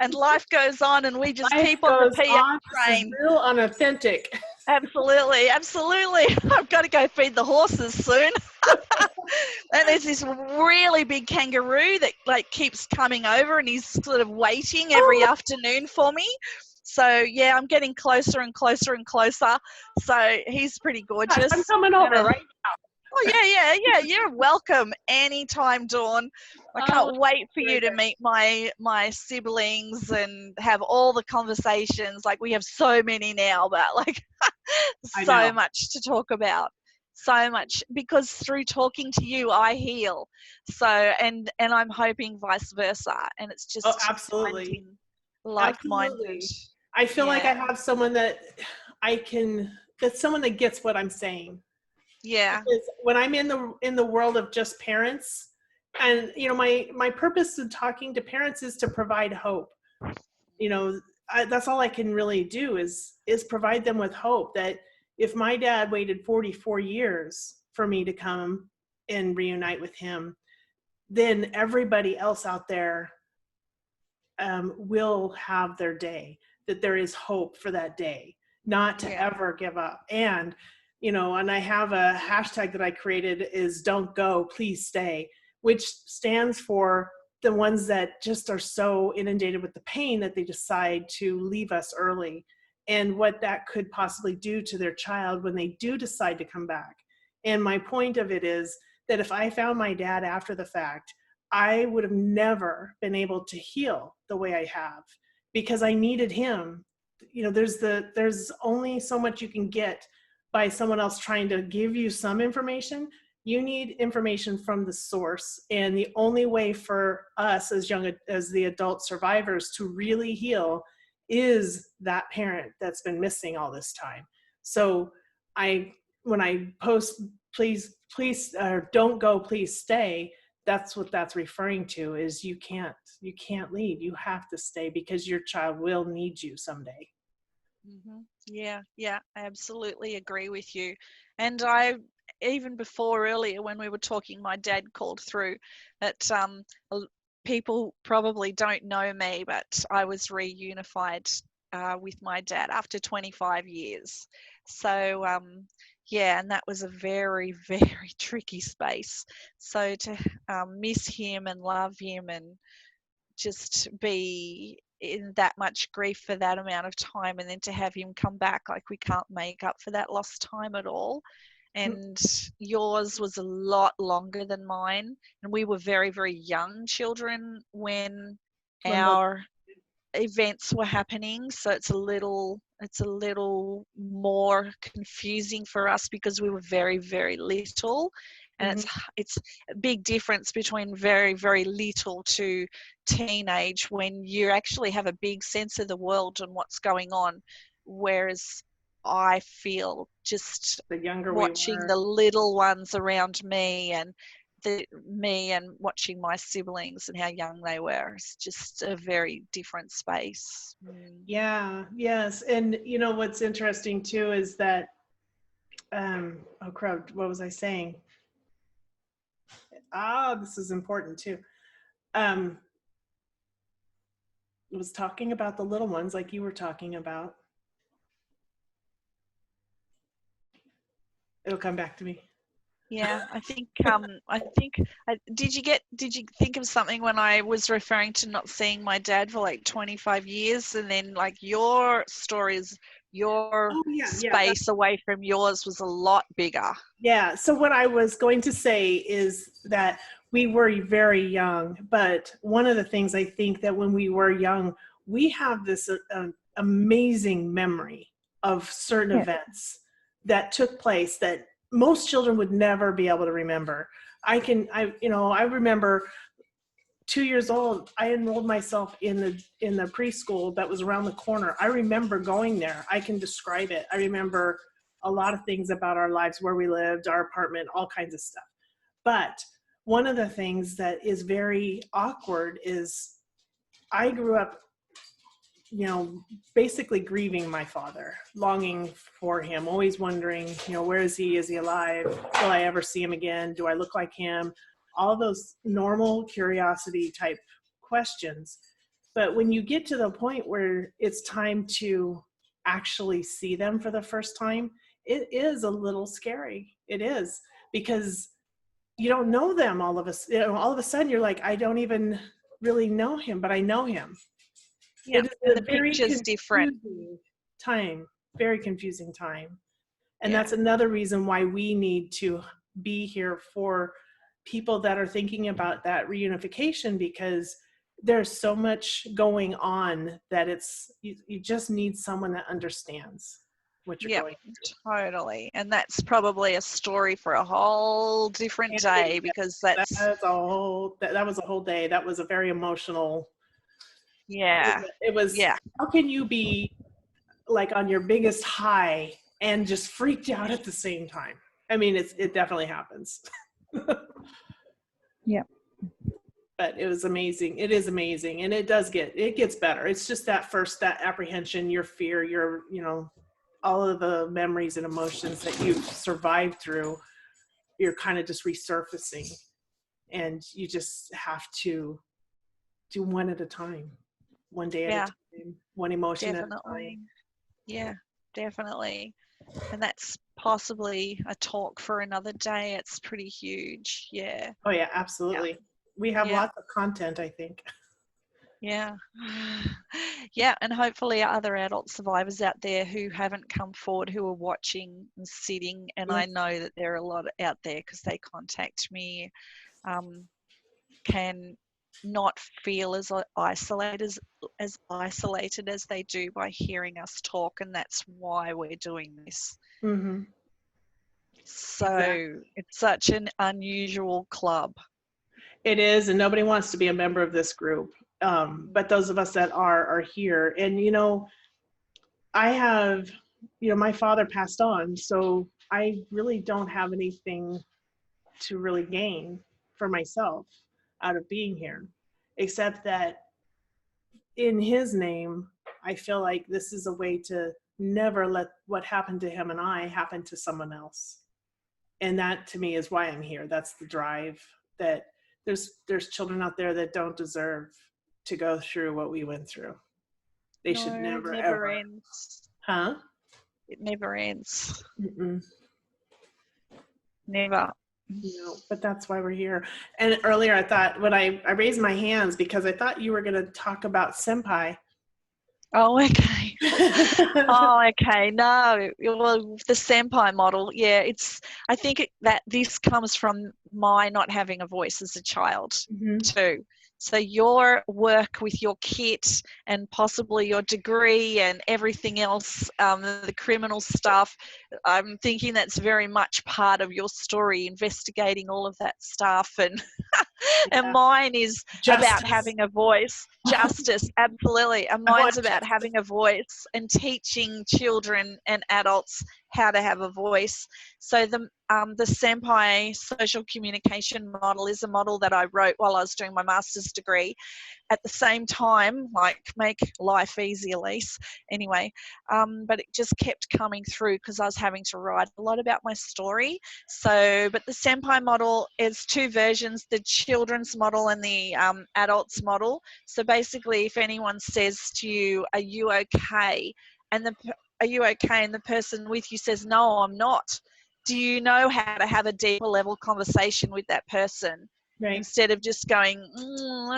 And life goes on, and we just keep on the PA train. This is real unauthentic. Absolutely, absolutely. I've got to go feed the horses soon. And there's this really big kangaroo that like keeps coming over, and he's sort of waiting every afternoon for me. So yeah, I'm getting closer and closer and closer. So he's pretty gorgeous. I'm coming over right now. Oh yeah. You're welcome anytime, Dawn. I can't wait for you to meet my siblings and have all the conversations. Like we have so many now, but like so much to talk about. So much, because through talking to you, I heal. So and I'm hoping vice versa. And it's just absolutely like-minded. Absolutely. I feel like I have someone that that's someone that gets what I'm saying. Yeah. Because when I'm in the world of just parents, and you know, my purpose of talking to parents is to provide hope. You know, that's all I can really do is provide them with hope that if my dad waited 44 years for me to come and reunite with him, then everybody else out there will have their day, that there is hope for that day, not to ever give up. And, you know, and I have a hashtag that I created is "Don't go, please stay," which stands for the ones that just are so inundated with the pain that they decide to leave us early, and what that could possibly do to their child when they do decide to come back. And my point of it is that if I found my dad after the fact, I would have never been able to heal the way I have, because I needed him. You know, there's only so much you can get by someone else trying to give you some information. You need information from the source. And the only way for us as the adult survivors to really heal is that parent that's been missing all this time. So when I post, please, don't go, please stay, that's what that's referring to, is you can't leave. You have to stay, because your child will need you someday. Mm-hmm. Yeah, I absolutely agree with you. And even before earlier when we were talking, my dad called through that people probably don't know me, but I was reunified with my dad after 25 years. So and that was a very, very tricky space. So to miss him and love him and just be in that much grief for that amount of time, and then to have him come back, like we can't make up for that lost time at all. And yours was a lot longer than mine, and we were very, very young children when our events were happening, so it's a little more confusing for us because we were very, very little. And it's a big difference between very, very little to teenage, when you actually have a big sense of the world and what's going on, whereas I feel just the younger watching the little ones around me and watching my siblings and how young they were. It's just a very different space. Yes. And you know what's interesting too is that oh crap, what was I saying? This is important too. I was talking about the little ones like you were talking about. It'll come back to me. Yeah, I think did you think of something when I was referring to not seeing my dad for like 25 years, and then like your stories, your space away from yours was a lot bigger. Yeah, so what I was going to say is that we were very young, but one of the things I think that when we were young, we have this amazing memory of certain events that took place that most children would never be able to remember. I remember 2 years old, I enrolled myself in the preschool that was around the corner. I remember going there. I can describe it. I remember a lot of things about our lives, where we lived, our apartment, all kinds of stuff. But one of the things that is very awkward is I grew up, basically grieving my father, longing for him, always wondering, where is he? Is he alive? Will I ever see him again? Do I look like him? All those normal curiosity type questions. But when you get to the point where it's time to actually see them for the first time, it is a little scary. It is, because you don't know them. All of a sudden you're like, I don't even really know him, but I know him. Yeah, It is the picture's different. Very confusing time. And Yeah. that's another reason why we need to be here for people that are thinking about that reunification, because there's so much going on that you just need someone that understands what you're going through. Totally. And that's probably a story for a whole different day, because that was a whole day. That was a very emotional. Yeah. It was. Yeah. How can you be like on your biggest high and just freaked out at the same time? I mean, it definitely happens. Yeah. But it was amazing. It is amazing. And it gets better. It's just that apprehension, your fear, all of the memories and emotions that you've survived through, you're kind of just resurfacing, and you just have to do one at a time, one day at a time, one emotion at a time. Yeah, definitely. And that's possibly a talk for another day. It's pretty huge. Yeah. Oh yeah, absolutely. Yeah. We have lots of content, I think. Yeah. Yeah. And hopefully other adult survivors out there who haven't come forward, who are watching and sitting, and I know that there are a lot out there because they contact me, can not feel as isolated as they do by hearing us talk, and that's why we're doing this. Mm-hmm. So It's such an unusual club. It is, and nobody wants to be a member of this group. But those of us that are here, and I have, my father passed on, so I really don't have anything to really gain for myself out of being here, except that in his name, I feel like this is a way to never let what happened to him and I happen to someone else. And that to me is why I'm here. That's the drive, that there's children out there that don't deserve to go through what we went through. They should never ever ends. Huh? It never ends. Mm-mm. Never. But that's why we're here. And earlier I thought, when I raised my hands because I thought you were going to talk about senpai. Oh, okay. Okay. No, well, the senpai model, I think that this comes from my not having a voice as a child too. So your work with your kit and possibly your degree and everything else, the criminal stuff, I'm thinking that's very much part of your story, investigating all of that stuff. And and mine is about having a voice. Justice, absolutely. And mine's about having a voice and teaching children and adults how to have a voice. So the senpai social communication model is a model that I wrote while I was doing my master's degree. At the same time, like make life easy, Elise. Anyway, but it just kept coming through because I was having to write a lot about my story. So, but the senpai model is two versions: the children's model and the adults model. So basically, if anyone says to you, "Are you okay?" and "Are you okay?" and the person with you says, "No, I'm not," do you know how to have a deeper level conversation with that person? Right. Instead of just going,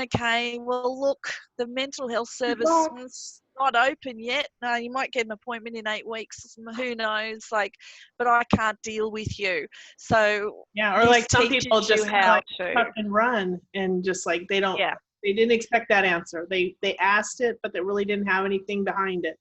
okay, well, look, the mental health service is not open yet. No, you might get an appointment in 8 weeks. Who knows? But I can't deal with you. So or like some people just cut and run, and just like they don't. Yeah. They didn't expect that answer. They asked it, but they really didn't have anything behind it.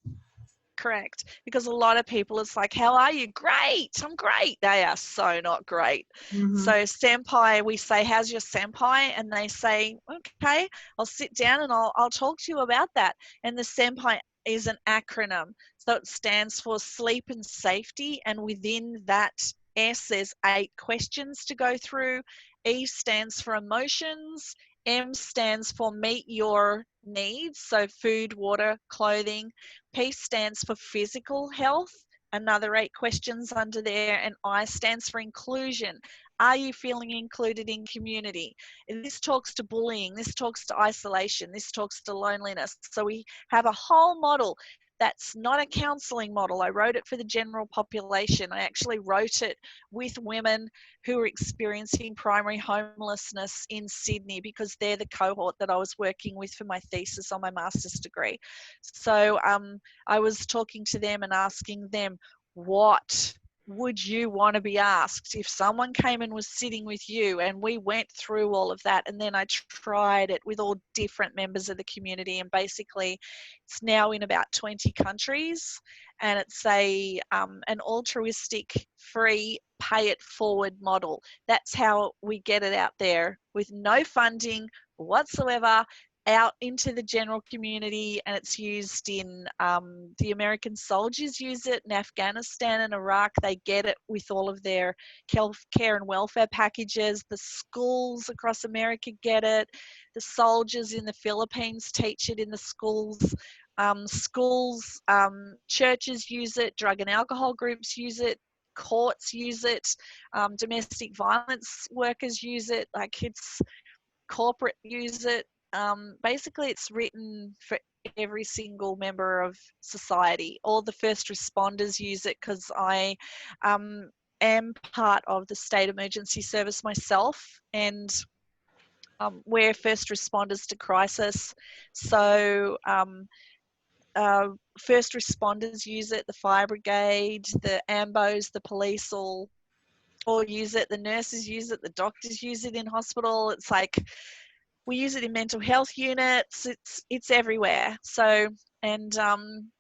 Correct. Because a lot of people, it's like, how are you? Great. I'm great. They are so not great. Mm-hmm. So senpai, we say, how's your senpai? And they say, okay, I'll sit down and I'll talk to you about that. And the senpai is an acronym. So it stands for sleep and safety. And within that S, there's 8 questions to go through. E stands for emotions. M stands for meet your needs. So food, water, clothing. P stands for physical health, another 8 questions under there, and I stands for inclusion. Are you feeling included in community? And this talks to bullying, this talks to isolation, this talks to loneliness. So we have a whole model that's not a counselling model. I wrote it for the general population. I actually wrote it with women who are experiencing primary homelessness in Sydney, because they're the cohort that I was working with for my thesis on my master's degree. So I was talking to them and asking them, what would you want to be asked if someone came and was sitting with you? And we went through all of that, and then I tried it with all different members of the community, and basically it's now in about 20 countries, and it's an altruistic, free, pay it forward model. That's how we get it out there with no funding whatsoever, out into the general community. And it's used in the American soldiers use it in Afghanistan and Iraq. They get it with all of their care and welfare packages. The schools across America get it. The soldiers in the Philippines teach it in the schools. Churches use it, drug and alcohol groups use it, courts use it, domestic violence workers use it, like it's corporate use it. Basically, it's written for every single member of society. All the first responders use it, because I am part of the state emergency service myself, and we're first responders to crisis. So first responders use it, the fire brigade, the AMBOs, the police all use it, the nurses use it, the doctors use it in hospital. It's like, we use it in mental health units. It's everywhere. So, and I'm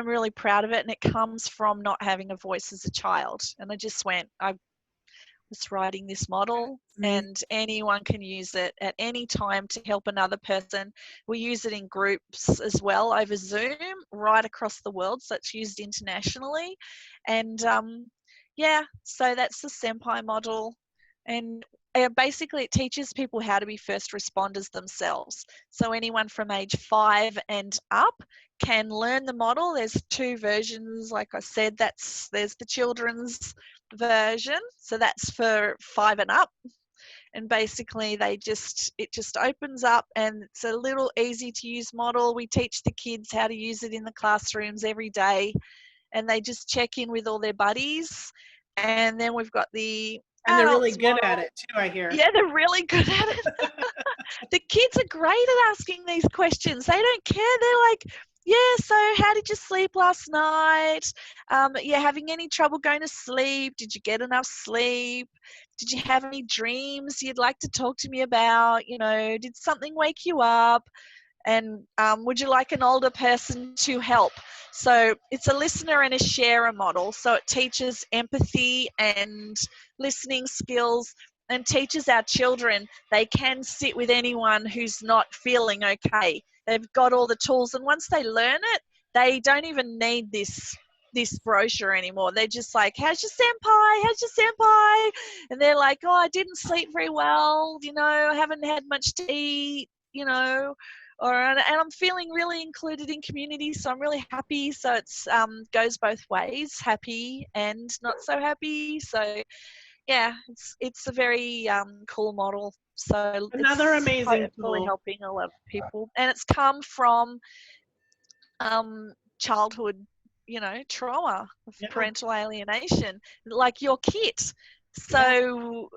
really proud of it, and it comes from not having a voice as a child. And I was writing this model, and anyone can use it at any time to help another person. We use it in groups as well over Zoom right across the world, so it's used internationally. And yeah, so that's the senpai model. And basically it teaches people how to be first responders themselves. So anyone from age 5 and up can learn the model. There's 2 versions, like I said. There's the children's version, so that's for 5 and up. And basically it just opens up, and it's a little easy to use model. We teach the kids how to use it in the classrooms every day, and they just check in with all their buddies. And then we've got the And they're really adults good model. at it too, I hear. Yeah, they're really good at it. The kids are great at asking these questions. They don't care. They're like, yeah, so how did you sleep last night? Yeah, having any trouble going to sleep? Did you get enough sleep? Did you have any dreams you'd like to talk to me about? You know, did something wake you up? And would you like an older person to help? So it's a listener and a sharer model. So it teaches empathy and listening skills, and teaches our children they can sit with anyone who's not feeling okay. They've got all the tools, and once they learn it, they don't even need this brochure anymore. They're just like, how's your senpai? How's your senpai? And they're like, oh, I didn't sleep very well. You know, I haven't had much to eat, you know, and I'm feeling really included in community, so I'm really happy. So it's goes both ways, happy and not so happy. So yeah, it's a very cool model. So Another it's amazing hopefully tool. helping a lot of people, and it's come from childhood, you know, trauma of Yeah. parental alienation, like your kit. Yeah. So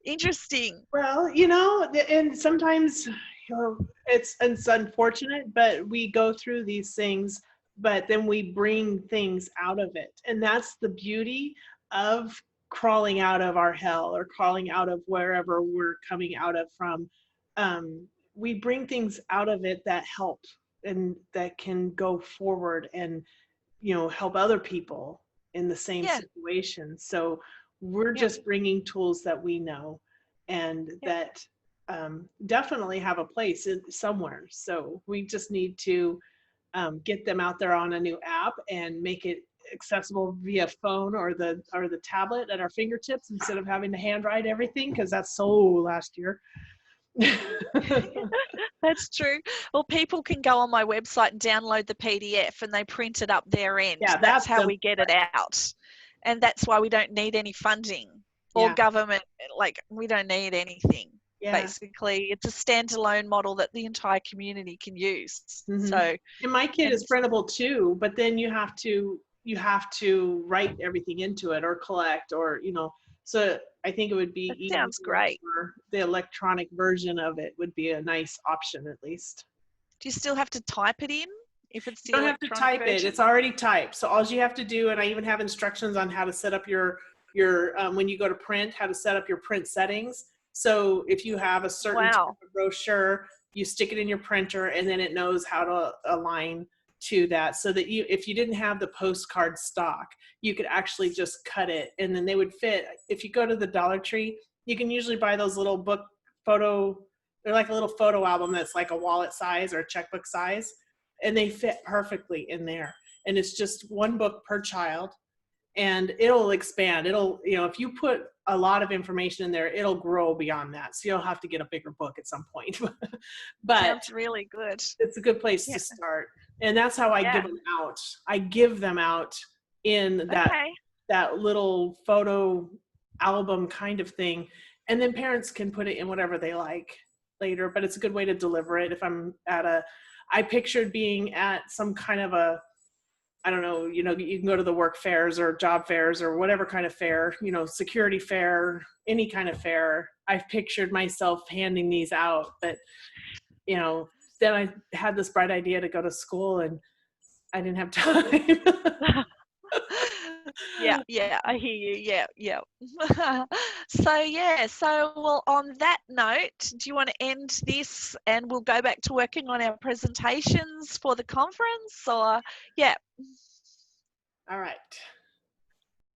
interesting. Well, and sometimes it's unfortunate, but we go through these things, but then we bring things out of it. And that's the beauty of crawling out of our hell, or crawling out of wherever we're coming out of from. We bring things out of it that help. that can go forward and, help other people in the same Yeah. situation. So we're Yeah. just bringing tools that we know and Yeah. that definitely have a place somewhere. So we just need to get them out there on a new app and make it accessible via phone or the tablet at our fingertips instead of having to handwrite everything, because that's so last year. That's true. Well, people can go on my website and download the PDF and they print it up their end. Yeah, That's that's how we get it out. And that's why we don't need any funding or yeah, government. Like, we don't need anything. yeah. Basically, it's a standalone model that the entire community can use. Mm-hmm. So, and my kit and is printable too, but then you have to write everything into it or collect or so I think it would be that easier sounds great. for the electronic version of it would be a nice option at least. Do you still have to type it in if it's the You don't have to electronic type version? it, it's already typed. So all you have to do, and I even have instructions on how to set up your when you go to print, how to set up your print settings. So if you have a certain type of brochure, you stick it in your printer and then it knows how to align to that, so that if you didn't have the postcard stock, you could actually just cut it and then they would fit. If you go to the Dollar Tree, you can usually buy those little book photo, they're like a little photo album that's like a wallet size or a checkbook size, and they fit perfectly in there. And it's just one book per child, and it'll expand. It'll, if you put a lot of information in there, it'll grow beyond that. So you'll have to get a bigger book at some point. But sounds really good. it's a good place to start. And that's how I give them out. I give them out in that little photo album kind of thing. And then parents can put it in whatever they like later, but it's a good way to deliver it. If I'm I pictured being at some kind of I don't know, you can go to the work fairs or job fairs or whatever kind of fair, security fair, any kind of fair. I've pictured myself handing these out, but, then I had this bright idea to go to school and I didn't have time. Yeah, I hear you. Yeah. So well, on that note, do you want to end this and we'll go back to working on our presentations for the conference, or All right.